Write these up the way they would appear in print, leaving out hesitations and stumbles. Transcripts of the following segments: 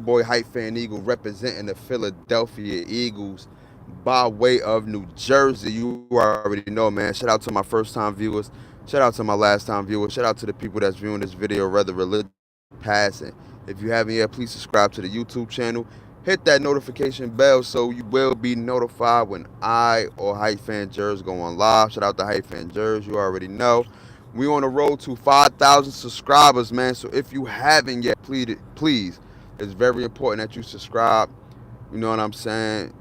boy Hype Fan Eagle representing the Philadelphia Eagles by way of New Jersey. You already know, man. Shout out to my first time viewers. Shout out to my last time viewers. Shout out to the people that's viewing this video, whether religion or passing. If you haven't yet, please subscribe to the YouTube channel. Hit that notification bell so you will be notified when I or Hype Fan Jers go on live. Shout out to Hype Fan Jers. You already know. We on the road to 5,000 subscribers, man. So if you haven't yet, please, it's very important that you subscribe. You know what I'm saying?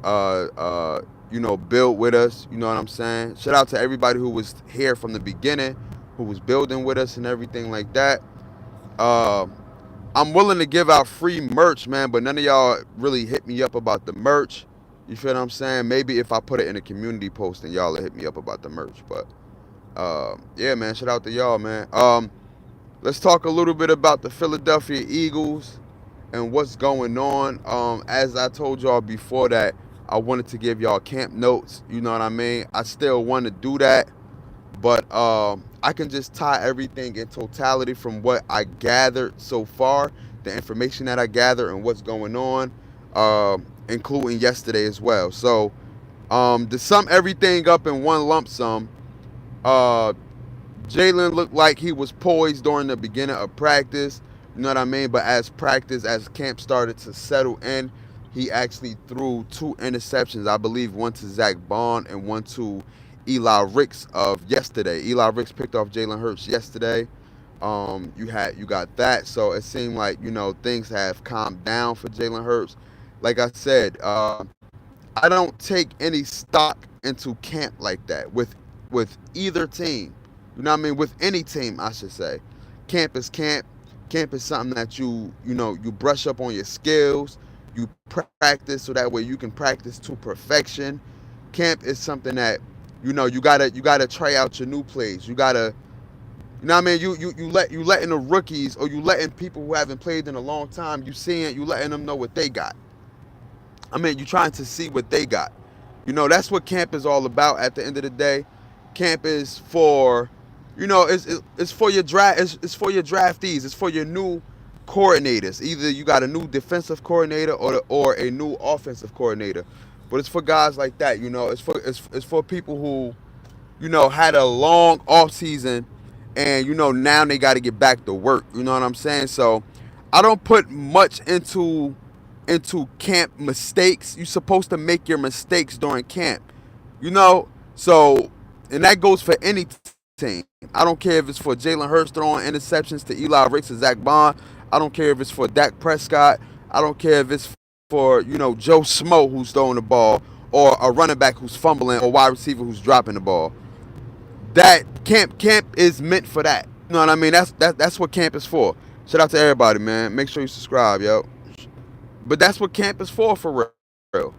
Build with us. You know what I'm saying? Shout out to everybody who was here from the beginning, who was building with us and everything like that. Uh, I'm willing to give out free merch, man, but none of y'all really hit me up about the merch. You feel what I'm saying? Maybe if I put it in a community post, then y'all will hit me up about the merch. But yeah, man, shout out to y'all, man. Let's talk a little bit about the Philadelphia Eagles and what's going on. As I told y'all before that, I wanted to give y'all camp notes. You know what I mean? I still want to do that, but I can just tie everything in totality from what I gathered so far, the information that I gathered and what's going on, including yesterday as well. So to sum everything up in one lump sum, uh, Jalen looked like he was poised during the beginning of practice. You know what I mean? But as camp started to settle in, he actually threw two interceptions. I believe one to Zach Bond and one to Eli Ricks of yesterday. Eli Ricks picked off Jalen Hurts yesterday. You got that. So it seemed like, things have calmed down for Jalen Hurts. Like I said, I don't take any stock into camp like that with either team. You know what I mean? With any team, I should say. Camp is camp. Camp is something that you brush up on your skills. You practice so that way you can practice to perfection. Camp is something that you gotta try out your new plays. You gotta, you know what I mean? You letting the rookies, or you letting people who haven't played in a long time, you letting them know what they got. I mean, you trying to see what they got. That's what camp is all about. At the end of the day, camp is for, it's for your draft. It's for your draftees. It's for your new coordinators. Either you got a new defensive coordinator or a new offensive coordinator. But it's for guys like that. It's for people who, had a long off season, and now they got to get back to work. You know what I'm saying? So I don't put much into camp mistakes. You're supposed to make your mistakes during camp. So, and that goes for any team. I don't care if it's for Jalen Hurts throwing interceptions to Eli Ricks or Zach Bond. I don't care if it's for Dak Prescott. I don't care if it's for, Joe Smo who's throwing the ball, or a running back who's fumbling, or wide receiver who's dropping the ball. That camp is meant for that. You know what I mean? That's what camp is for. Shout out to everybody, man. Make sure you subscribe, yo. But that's what camp is for real.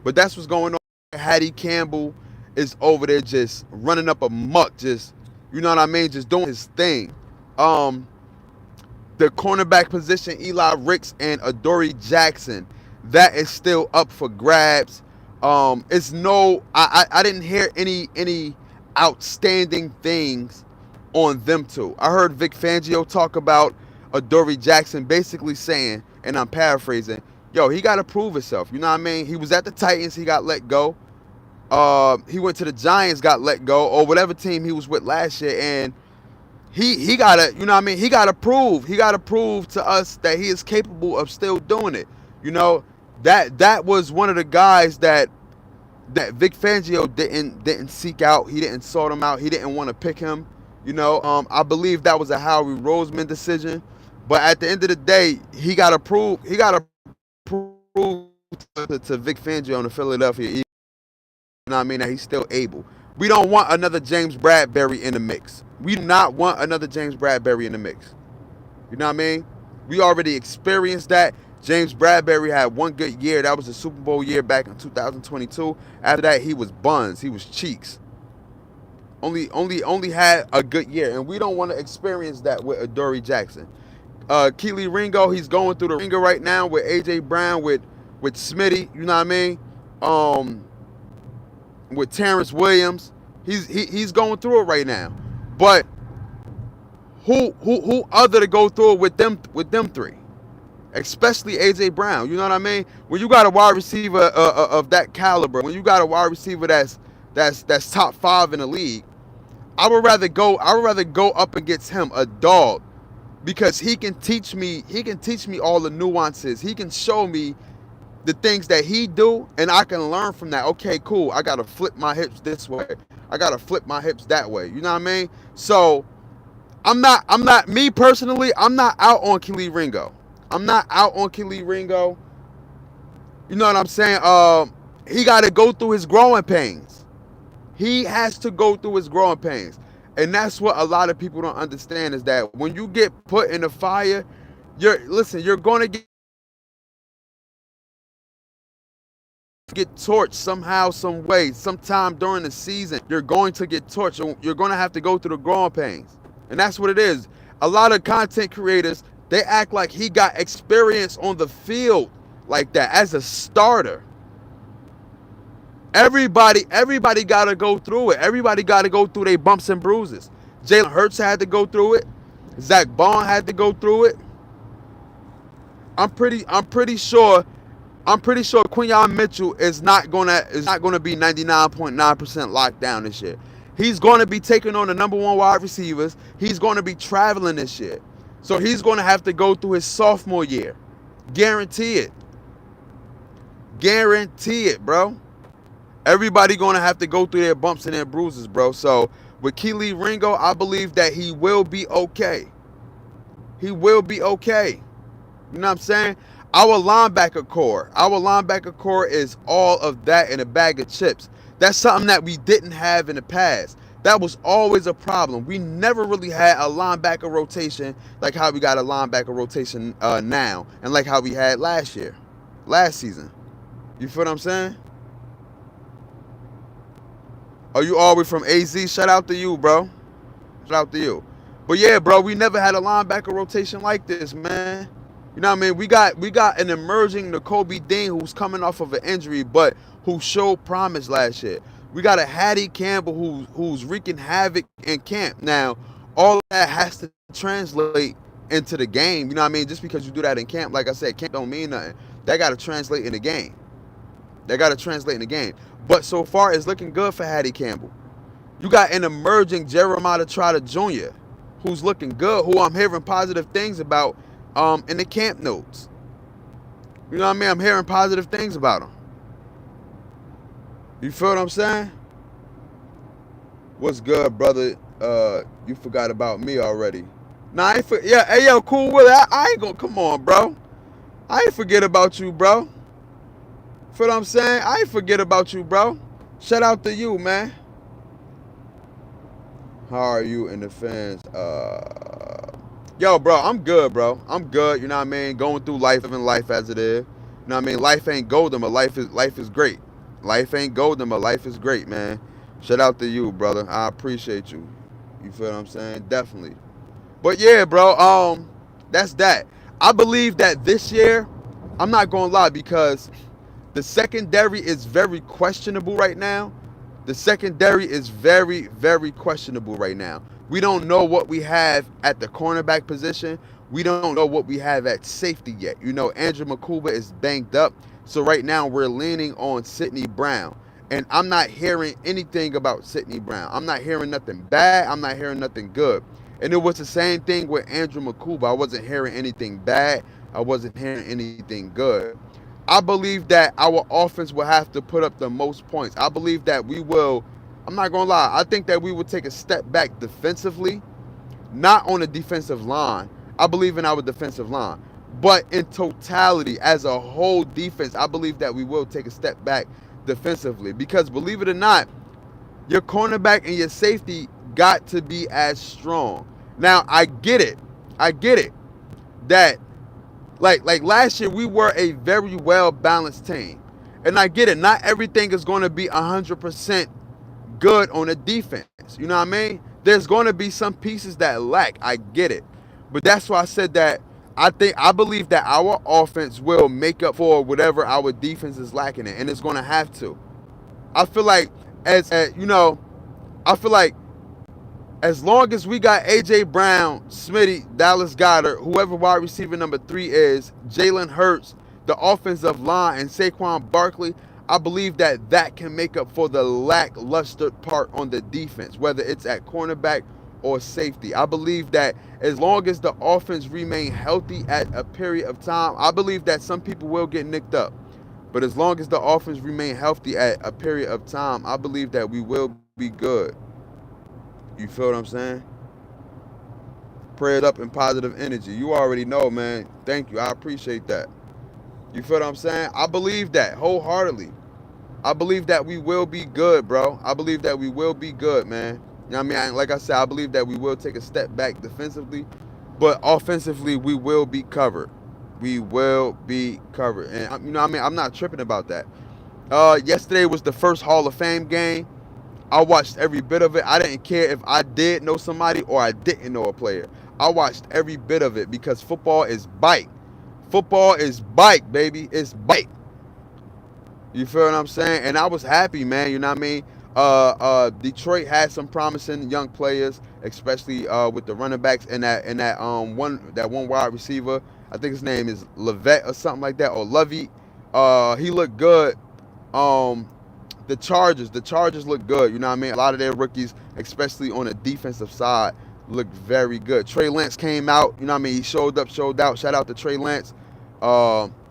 But that's what's going on. Hattie Campbell is over there just running up amok, just, you know what I mean, just doing his thing. The cornerback position, Eli Ricks and Adoree Jackson, that is still up for grabs. I didn't hear any outstanding things on them two. I heard Vic Fangio talk about Adoree Jackson basically saying, and I'm paraphrasing, yo, he got to prove himself. You know what I mean? He was at the Titans, he got let go. He went to the Giants, got let go, or whatever team he was with last year, and he gotta, you know what I mean? He gotta prove to us that he is capable of still doing it. That was one of the guys that Vic Fangio didn't seek out. He didn't sort him out. He didn't want to pick him. I believe that was a Howie Roseman decision. But at the end of the day, he gotta prove to Vic Fangio and the Philadelphia Eagles, you know what I mean, that he's still able. We don't want another James Bradberry in the mix. We do not want another James Bradberry in the mix. You know what I mean? We already experienced that. James Bradberry had one good year. That was the Super Bowl year back in 2022. After that, he was buns. He was cheeks. Only had a good year. And we don't want to experience that with Adoree Jackson. Keely Ringo, he's going through the ringer right now with A.J. Brown, with Smitty. You know what I mean? With Terrence Williams. He's going through it right now. But who other to go through it with them three? especially AJ Brown. You know what I mean? When you got a wide receiver of that caliber, when you got a wide receiver that's top 5 in the league, I would rather go up against him, a dog, because he can teach me all the nuances. He can show me the things that he do, and I can learn from that. Okay, cool. I gotta flip my hips this way. I gotta flip my hips that way. You know what I mean? So me personally, I'm not out on Kelee Ringo. I'm not out on Kelee Ringo. You know what I'm saying? He gotta go through his growing pains. He has to go through his growing pains. And that's what a lot of people don't understand, is that when you get put in the fire, you're gonna get torched somehow, some way, sometime during the season. You're going to get torched. You're going to have to go through the growing pains. And that's what it is. A lot of content creators, they act like he got experience on the field like that as a starter. Everybody got to go through it. Everybody got to go through their bumps and bruises. Jalen Hurts had to go through it. Zach Bond had to go through it. I'm pretty sure Quinyon Mitchell is not gonna be 99.9% locked down this year. He's gonna be taking on the number 1 wide receivers. He's gonna be traveling this year. So he's gonna have to go through his sophomore year. Guarantee it. Guarantee it, bro. Everybody gonna have to go through their bumps and their bruises, bro. So with Kelee Ringo, I believe that he will be okay. He will be okay. You know what I'm saying? Our linebacker core is all of that in a bag of chips. That's something that we didn't have in the past. That was always a problem. We never really had a linebacker rotation like how we got a linebacker rotation now, and like how we had last season. You feel what I'm saying? Are you all the way from AZ? Shout out to you, bro. Shout out to you. But yeah, bro, we never had a linebacker rotation like this, man. You know what I mean? We got an emerging Nakobe Dean who's coming off of an injury, but who showed promise last year. We got a Hattie Campbell who's wreaking havoc in camp. Now, all of that has to translate into the game. You know what I mean? Just because you do that in camp, like I said, camp don't mean nothing. That got to translate in the game. But so far, it's looking good for Hattie Campbell. You got an emerging Jeremiah Trotter Jr. who's looking good, who I'm hearing positive things about in the camp notes. You know what I mean? I'm hearing positive things about him. You feel what I'm saying? What's good, brother? You forgot about me already. Nah, yeah, hey, yo, cool with it. I ain't gonna, come on, bro. I ain't forget about you, bro. Feel what I'm saying? I ain't forget about you, bro. Shout out to you, man. How are you and the fans? Yo, bro, I'm good, bro. I'm good, you know what I mean? Going through life, living life as it is. You know what I mean? Life ain't golden, but life is great. Life ain't golden, but life is great, man. Shout out to you, brother. I appreciate you. You feel what I'm saying? Definitely. But yeah, bro, that's that. I believe that this year, I'm not gonna lie, because the secondary is very questionable right now. The secondary is very, very questionable right now. We don't know what we have at the cornerback position. We don't know what we have at safety yet. You know, Andrew Makuba is banged up. So right now we're leaning on Sidney Brown. And I'm not hearing anything about Sidney Brown. I'm not hearing nothing bad. I'm not hearing nothing good. And it was the same thing with Andrew Makuba. I wasn't hearing anything bad. I wasn't hearing anything good. I believe that our offense will have to put up the most points. I believe that we will, I'm not going to lie, I think that we will take a step back defensively, not on the defensive line. I believe in our defensive line. But in totality, as a whole defense, I believe that we will take a step back defensively. Because believe it or not, your cornerback and your safety got to be as strong. Now, I get it. That like last year, we were a very well-balanced team. And I get it. Not everything is going to be 100% good on the defense. You know what I mean? There's going to be some pieces that lack. I get it. But that's why I said that I believe that our offense will make up for whatever our defense is lacking in. And it's going to have to. I feel like, I feel like As long as we got A.J. Brown, Smitty, Dallas Goedert, whoever wide receiver number 3 is, Jalen Hurts, the offensive line, and Saquon Barkley, I believe that that can make up for the lackluster part on the defense, whether it's at cornerback or safety. I believe that as long as the offense remain healthy at a period of time, I believe that some people will get nicked up. But as long as the offense remain healthy at a period of time, I believe that we will be good. You feel what I'm saying? Pray it up in positive energy. You already know, man. Thank you. I appreciate that. You feel what I'm saying? I believe that wholeheartedly. I believe that we will be good, bro. I believe that we will be good, man. You know what I mean? Like I said, I believe that we will take a step back defensively, but offensively, we will be covered. We will be covered. And, you know what I mean? I'm not tripping about that. Yesterday was the first Hall of Fame game. I watched every bit of it. I didn't care if I did know somebody or I didn't know a player. I watched every bit of it because football is bite. Football is bite, baby. It's bite. You feel what I'm saying? And I was happy, man. You know what I mean? Detroit had some promising young players, especially with the running backs and that one wide receiver. I think his name is Levet or something like that, or Lovey. He looked good. The Chargers look good. You know what I mean? A lot of their rookies, especially on the defensive side, look very good. Trey Lance came out. You know what I mean? He showed up, showed out. Shout out to Trey Lance.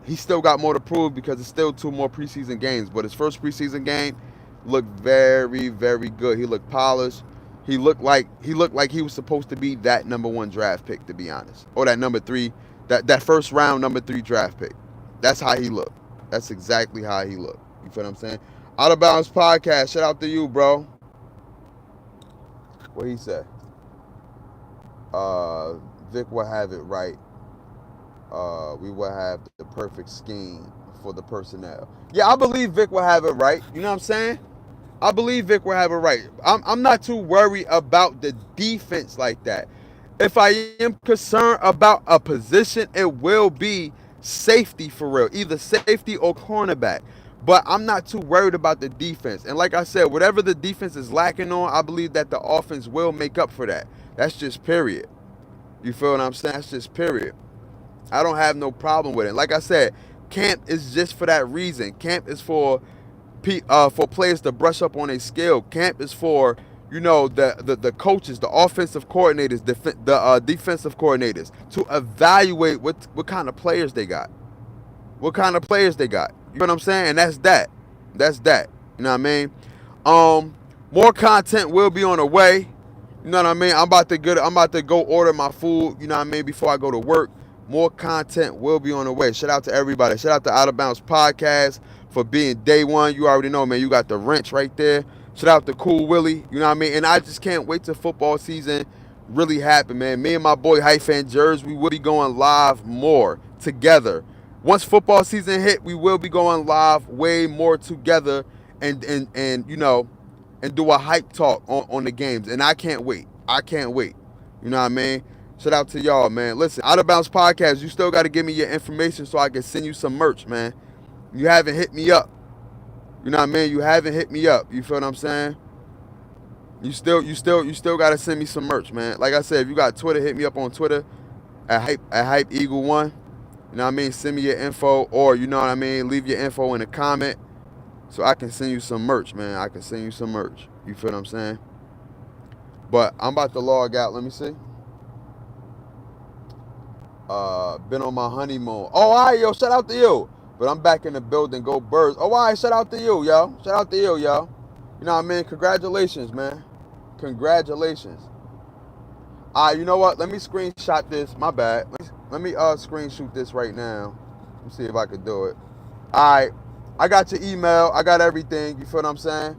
He still got more to prove because it's still 2 more preseason games. But his first preseason game looked very, very good. He looked polished. He looked like he was supposed to be that number 1 draft pick, to be honest, or that number 3, that first round number 3 draft pick. That's how he looked. That's exactly how he looked. You feel what I'm saying? Out of Bounds Podcast. Shout out to you, bro. What he said? Vic will have it right. We will have the perfect scheme for the personnel. Yeah, I believe Vic will have it right. You know what I'm saying? I believe Vic will have it right. I'm not too worried about the defense like that. If I am concerned about a position, it will be safety for real. Either safety or cornerback. But I'm not too worried about the defense. And like I said, whatever the defense is lacking on, I believe that the offense will make up for that. That's just period. You feel what I'm saying? That's just period. I don't have no problem with it. Like I said, camp is just for that reason. Camp is for players to brush up on their skill. Camp is for, you know, the coaches, the offensive coordinators, the defensive coordinators to evaluate what kind of players they got. What kind of players they got. You know what I'm saying? And that's that. That's that. You know what I mean? More content will be on the way. You know what I mean? I'm about to go order my food, you know what I mean, before I go to work. More content will be on the way. Shout out to everybody. Shout out to Out of Bounds Podcast for being day one. You already know, man. You got the wrench right there. Shout out to Cool Willie. You know what I mean? And I just can't wait till football season really happen, man. Me and my boy Hype Fan Jers, we will be going live more together. Once football season hit, we will be going live way more together and you know, and do a hype talk on the games. And I can't wait. I can't wait. You know what I mean? Shout out to y'all, man. Listen, Out of Bounds Podcast, you still got to give me your information so I can send you some merch, man. You haven't hit me up. You know what I mean? You haven't hit me up. You feel what I'm saying? You still got to send me some merch, man. Like I said, if you got Twitter, hit me up on Twitter at Hype Eagle 1. You know what I mean? Send me your info, or you know what I mean? Leave your info in a comment so I can send you some merch, man. I can send you some merch. You feel what I'm saying? But I'm about to log out. Let me see. Been on my honeymoon. Oh, all right, yo. Shout out to you. But I'm back in the building. Go Birds. Oh, all right. Shout out to you, yo. Shout out to you, yo. You know what I mean? Congratulations, man. Congratulations. All right, you know what? Let me screenshot this. My bad. Let me screenshot this right now. Let me see if I can do it. All right. I got your email. I got everything. You feel what I'm saying?